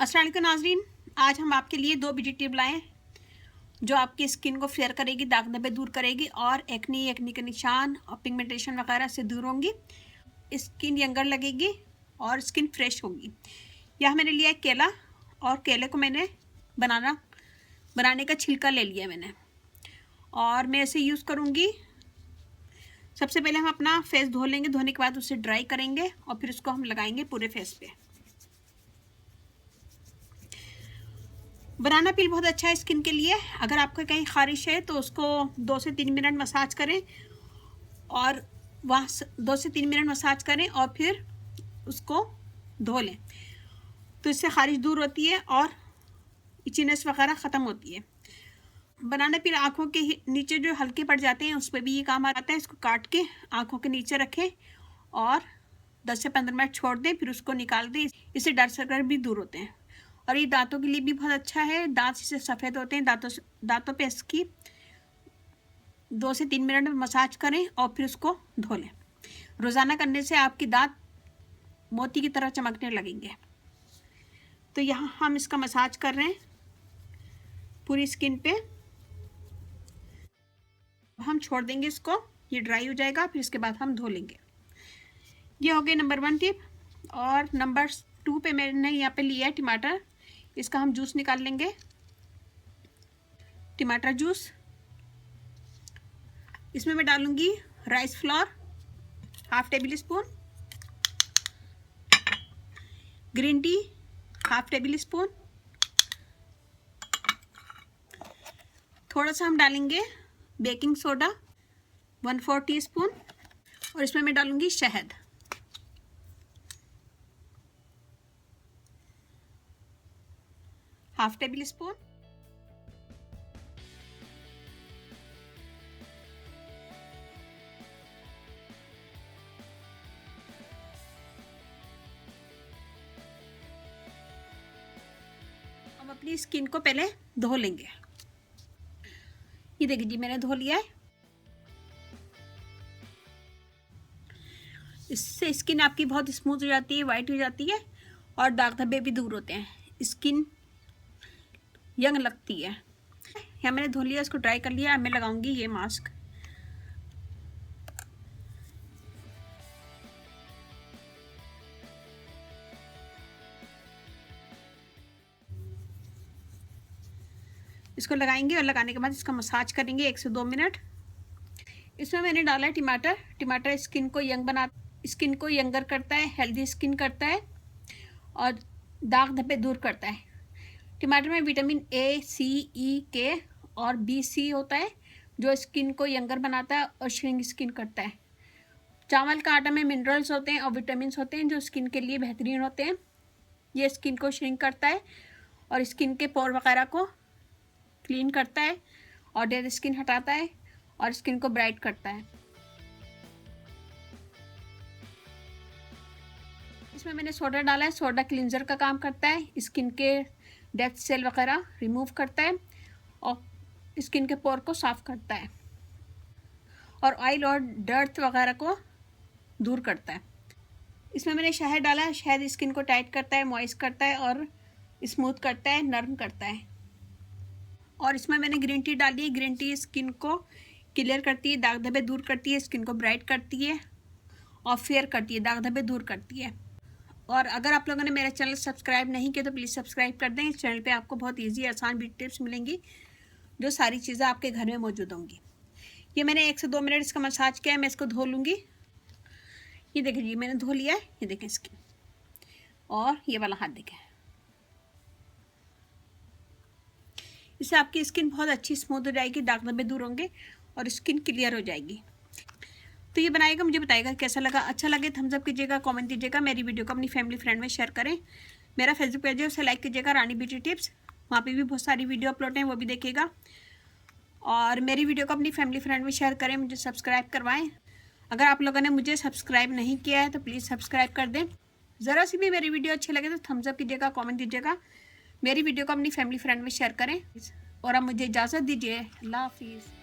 अस्सलाम वालेकुम नाज़रीन, आज हम आपके लिए 2 ब्यूटी टिप लाए जो आपकी स्किन को फेयर करेगी, दाग धब्बे दूर करेगी और एक्नी के निशान और पिगमेंटेशन वगैरह से दूर होंगी। स्किन यंगर लगेगी और स्किन फ्रेश होगी। यह मैंने लिया है केला, और केले को मैंने बनाने का छिलका ले लिया मैंने, और मैं इसे यूज़ करूँगी। सबसे पहले हम अपना फेस धो लेंगे, धोने के बाद उसे ड्राई करेंगे और फिर उसको हम लगाएंगे पूरे फेस पे। बनाना पील बहुत अच्छा है स्किन के लिए। अगर आपका कहीं खारिश है तो उसको 2 से 3 मिनट मसाज करें, और वहाँ 2 से 3 मिनट मसाज करें और फिर उसको धो लें, तो इससे खारिश दूर होती है और इचीनेस वगैरह ख़त्म होती है। बनाना पील आँखों के नीचे जो हल्के पड़ जाते हैं उस पर भी ये काम आता है। इसको काट के आँखों के नीचे रखें और 10 से 15 मिनट छोड़ दें, फिर उसको निकाल दें। इससे डार्क सर्कल भी दूर होते हैं। और ये दांतों के लिए भी बहुत अच्छा है, दांत इससे सफ़ेद होते हैं। दांतों पे इसकी 2 से 3 मिनट में मसाज करें और फिर उसको धो लें। रोज़ाना करने से आपके दांत मोती की तरह चमकने लगेंगे। तो यहाँ हम इसका मसाज कर रहे हैं पूरी स्किन पे। हम छोड़ देंगे इसको, ये ड्राई हो जाएगा, फिर इसके बाद हम धो लेंगे। ये हो गई नंबर 1 टिप। और नंबर 2 पे मैंने यहाँ पे लिया है टमाटर। इसका हम जूस निकाल लेंगे, टमाटर जूस। इसमें मैं डालूंगी rice flour ½ table spoon, green tea ½ table spoon, थोड़ा सा हम डालेंगे बेकिंग सोडा 1/4 टीस्पून, और इसमें मैं डालूंगी शहद। ½ टेबल स्पून। हम अपनी स्किन को पहले धो लेंगे। ये देखिए जी, मैंने धो लिया है। इससे स्किन आपकी बहुत स्मूथ हो जाती है, वाइट हो जाती है, और दाग धब्बे भी दूर होते हैं। स्किन यंग लगती है। यहाँ मैंने धो लिया, इसको ड्राई कर लिया। अब मैं लगाऊंगी ये मास्क। इसको लगाएंगे और लगाने के बाद इसका मसाज करेंगे 1 से 2 मिनट। इसमें मैंने डाला है टमाटर। टमाटर स्किन को यंगर करता है, हेल्दी स्किन करता है और दाग धब्बे दूर करता है। टमाटर में vitamin A, C, E, K और B, C होता है, जो स्किन को यंगर बनाता है और श्रिंक स्किन करता है। चावल का आटा में मिनरल्स होते हैं और विटामिन होते हैं जो स्किन के लिए बेहतरीन होते हैं। ये स्किन को श्रिंक करता है और स्किन के पोर वगैरह को क्लीन करता है और डेड स्किन हटाता है और स्किन को ब्राइट करता है। इसमें मैंने सोडा डाला है। सोडा क्लींजर का काम करता है, स्किन के डेड सेल वगैरह रिमूव करता है और स्किन के पोर को साफ करता है, और ऑयल और डर्ट वगैरह को दूर करता है। इसमें मैंने शहद डाला है। शहद स्किन को टाइट करता है, मॉइस्ट करता है और स्मूथ करता है, नरम करता है। और इसमें मैंने ग्रीन टी डाली है। ग्रीन टी स्किन को क्लियर करती है, दाग धब्बे दूर करती है, स्किन को ब्राइट करती है और फेयर करती है, दाग धब्बे दूर करती है। और अगर आप लोगों ने मेरा चैनल सब्सक्राइब नहीं किया तो प्लीज़ सब्सक्राइब कर दें। इस चैनल पे आपको बहुत इजी आसान ब्यूटी टिप्स मिलेंगी, जो सारी चीज़ें आपके घर में मौजूद होंगी। ये मैंने 1 से 2 मिनट इसका मसाज किया है। मैं इसको धो लूँगी। ये देखिए जी, मैंने धो लिया है। ये देखें स्किन, और ये वाला हाथ देखें। इससे आपकी स्किन बहुत अच्छी स्मूथ हो जाएगी, दाग धब्बे दूर होंगे और स्किन क्लियर हो जाएगी। तो ये बनाएगा, मुझे बताएगा कैसा लगा। अच्छा लगे थम्स अप कीजिएगा, कमेंट दीजिएगा। मेरी वीडियो को अपनी फैमिली फ्रेंड में शेयर करें। मेरा फेसबुक पेज है, उसे लाइक कीजिएगा, रानी ब्यूटी टिप्स। वहाँ पे भी बहुत सारी वीडियो अपलोड हैं, वो भी देखिएगा। और मेरी वीडियो को अपनी फैमिली फ्रेंड में शेयर करें, मुझे सब्सक्राइब करवाएं। अगर आप लोगों ने मुझे सब्सक्राइब नहीं किया है तो प्लीज़ सब्सक्राइब कर दें। ज़रा सी भी मेरी वीडियो अच्छी लगे तो थम्स अप कीजिएगा, कमेंट दीजिएगा। मेरी वीडियो को अपनी फैमिली फ्रेंड में शेयर करें। और अब मुझे इजाज़त दीजिए। अल्लाह हाफिज़।